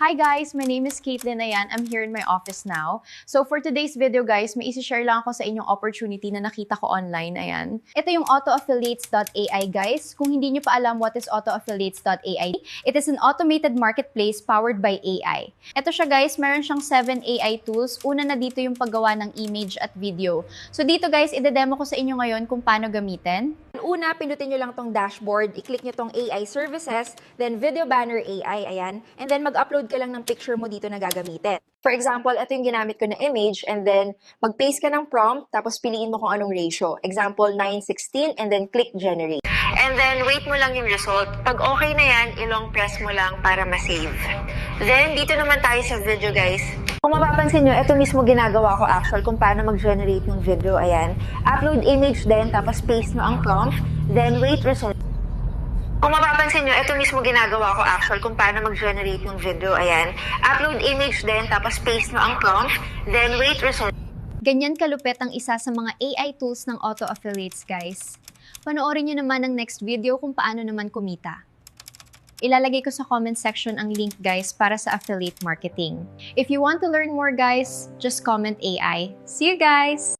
Hi guys, my name is Caitlin. Ayan, I'm here in my office now. So for today's video guys, may isi-share lang ako sa inyong opportunity na nakita ko online. Ayan. Ito yung autoaffiliates.ai guys. Kung hindi nyo pa alam what is autoaffiliates.ai, it is an automated marketplace powered by AI. Ito siya guys, meron siyang 7 AI tools. Una na dito yung paggawa ng image at video. So dito guys, ide-demo ko sa inyo ngayon kung paano gamitin. Una, pindutin nyo lang tong dashboard, i-click nyo tong AI services, then video banner AI, ayan, and then mag-upload ka lang ng picture mo dito na gagamitin. For example, ito yung ginamit ko na image, and then mag-paste ka ng prompt, tapos piliin mo kung anong ratio. Example, 9:16, and then click generate. And then, wait mo lang yung result. Pag okay na yan, ilong press mo lang para ma-save. Then, dito naman tayo sa video, guys. Kung mapapansin nyo, ito mismo ginagawa ko actual kung paano mag-generate ng video. Ayan. Upload image din, tapos paste mo ang prompt. Then, wait result. Kung mapapansin nyo, ito mismo ginagawa ko actual kung paano mag-generate ng video. Ayan. Upload image din, tapos paste mo ang prompt. Then, wait result. Ganyan kalupit ang isa sa mga AI tools ng Auto Affiliates guys. Panoorin nyo naman ang next video kung paano naman kumita. Ilalagay ko sa comment section ang link guys para sa affiliate marketing. If you want to learn more guys, just comment AI. See you guys!